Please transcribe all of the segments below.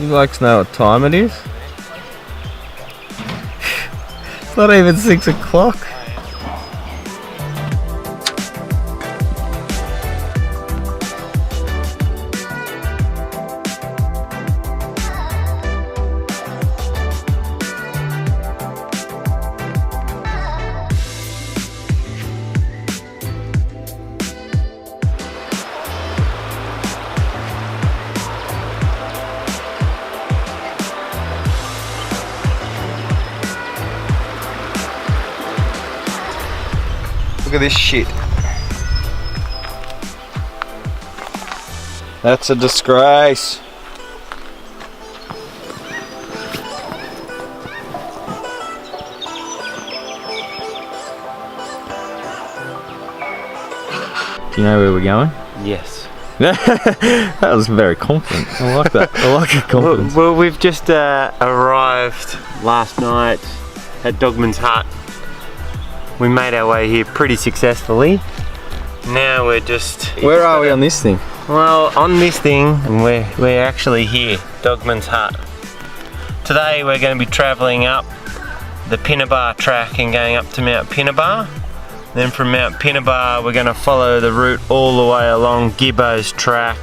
You like to know what time it is? It's not even 6 o'clock. Look at this shit. That's a disgrace. Do you know where we're going? Yes. That was very confident. I like that. I like your confidence. Well, we've just arrived last night at Dogman's Hut. We made our way here pretty successfully. Now we're just... Where are we on this thing? Well, on this thing, we're actually here, Dogman's Hut. Today we're going to be travelling up the Pinnabar track and going up to Mount Pinnabar. Then from Mount Pinnabar we're going to follow the route all the way along Gibbo's track.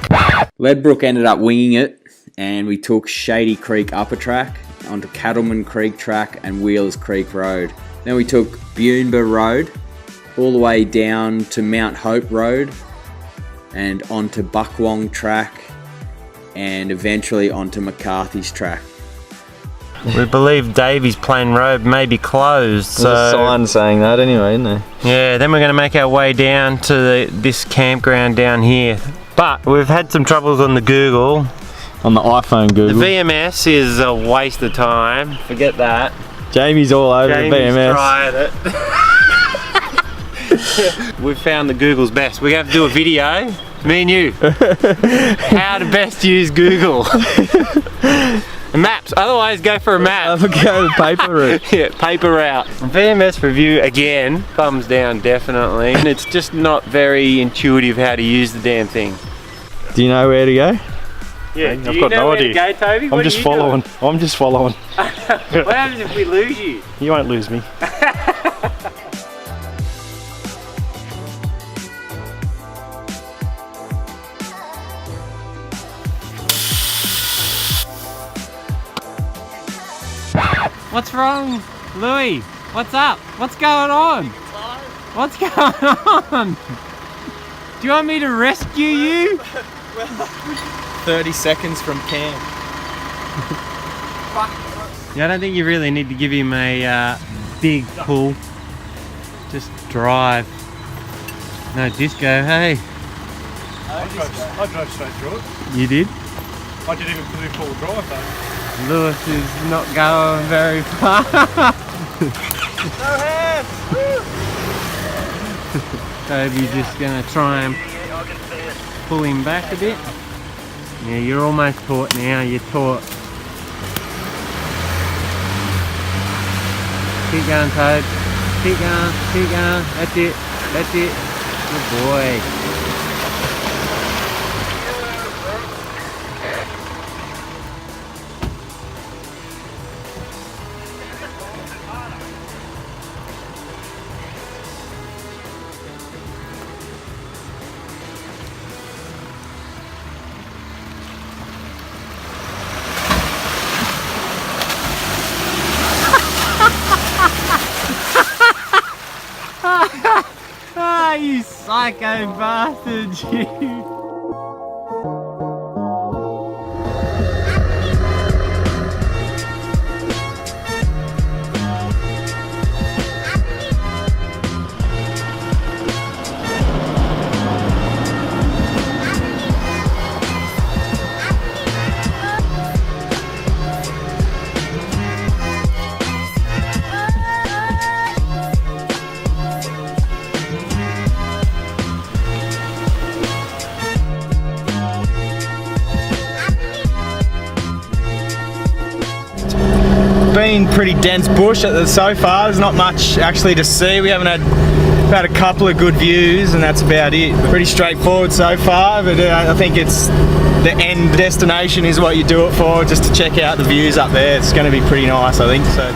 Ledbrook ended up winging it, and we took Shady Creek upper track onto Cattleman Creek track and Wheelers Creek Road. Then we took Buneeba Road all the way down to Mount Hope Road and onto Buckwong track and eventually onto McCarthy's track. We believe Davies Plain Road may be closed. There's a sign saying that anyway, isn't there? Yeah, then we're going to make our way down to this campground down here. But we've had some troubles on the Google. On the iPhone Google. The VMS is a waste of time. Forget that. Jamie's all over the VMS. Tried it. We found the Google's best. We're going to have to do a video, me and you. How to best use Google. Maps, otherwise go for a map. Go the paper route. Yeah, paper route. VMS review again, thumbs down definitely. And it's just not very intuitive how to use the damn thing. Do you know where to go? Yeah, I've got no idea. Go, Toby? I'm just following. I'm just following. What happens if we lose you? You won't lose me. What's wrong, Louis? What's up? What's going on? What's going on? Do you want me to rescue you? 30 seconds from camp. Yeah, I don't think you really need to give him a big pull. Just drive. No disco, hey. I drove straight through it. You did? I didn't even do full drive though. Lewis is not going very far. No hands! Toby's just gonna try and pull him back a bit. Yeah, you're almost caught now, you're taut. Keep going, Toad. Keep going, keep going. That's it, that's it. Good boy. Ah, you psycho bastard, you. pretty dense bush so far. There's not much actually to see. We haven't had a couple of good views, and that's about it. Pretty straightforward so far, but I think it's the end destination is what you do it for, just to check out the views up there. It's going to be pretty nice, I think so.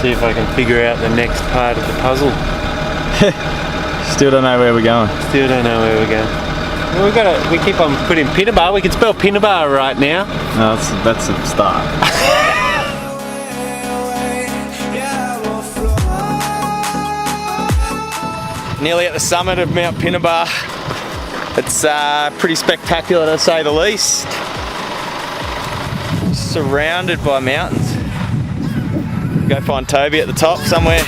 See if I can figure out the next part of the puzzle. Still don't know where we're going. Still don't know where we're going. Well, we keep on putting Pinnabar. We can spell Pinnabar right now. No, that's a start. Nearly at the summit of Mount Pinnabar. It's pretty spectacular to say the least. Surrounded by mountains. Go find Toby at the top somewhere.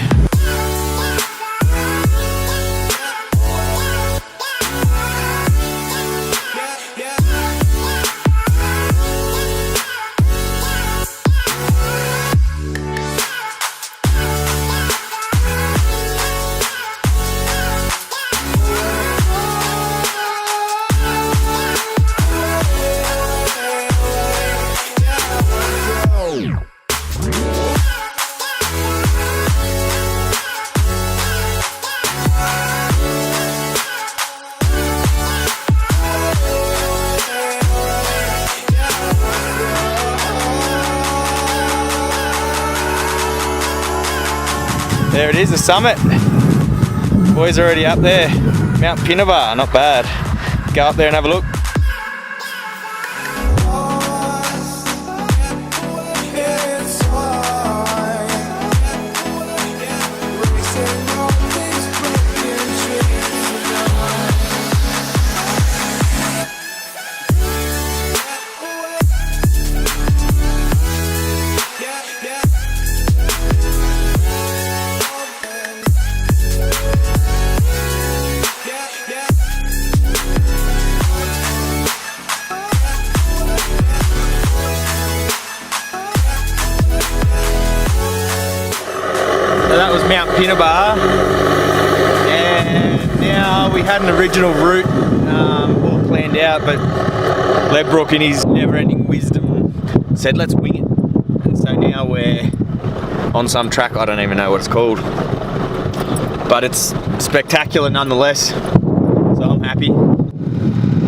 There it is, the summit. Boys already up there. Mount Pinnabar, not bad. Go up there and have a look. So that was Mount Pinnabar, and now we had an original route all planned out, but Ledbrook in his never-ending wisdom said let's wing it, and so now we're on some track, I don't even know what it's called, but it's spectacular nonetheless, so I'm happy.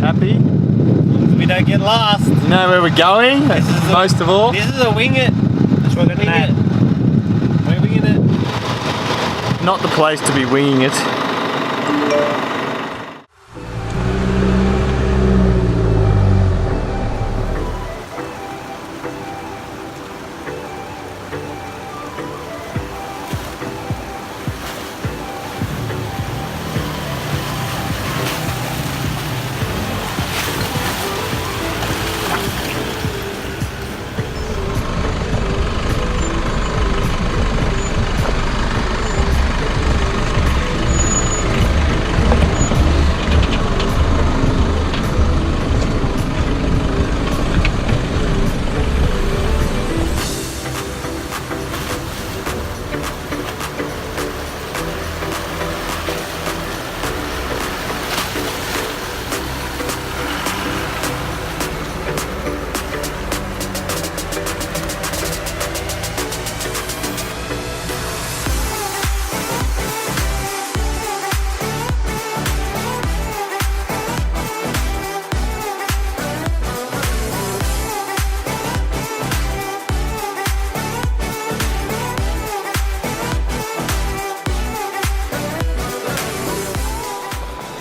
Happy? As long as we don't get lost. You know where we're going? Most of all. This is a wing it. That's what we're wing it. We're winging it. Not the place to be winging it.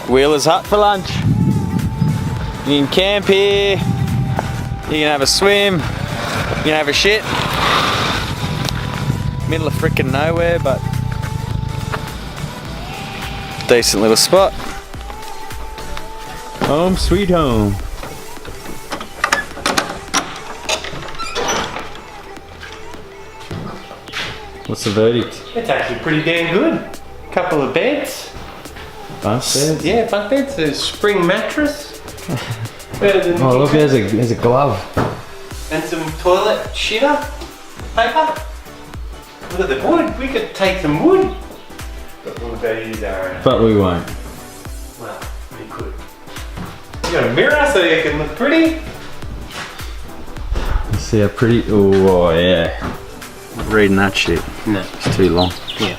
Wheeler's Hut for lunch. You can camp here, You can have a swim, you can have a shit. Middle of frickin' nowhere, but decent little spot. Home sweet home. What's the verdict? It's actually pretty damn good. Couple of beds. Bunk beds? Yeah, bunk beds. A spring mattress. Better than Oh look, there's a glove. and some toilet shitter paper. Look at the wood. We could take some wood. But what about you, Darren? But we won't. Well, we could. You got a mirror so you can look pretty. You see how pretty. Oh yeah. Reading that shit. No. It's too long. Yeah.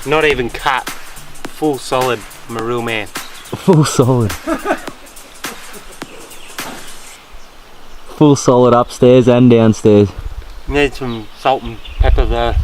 Not even cut. Full solid Marul man. Full solid. Full solid upstairs and downstairs. Need some salt and pepper though.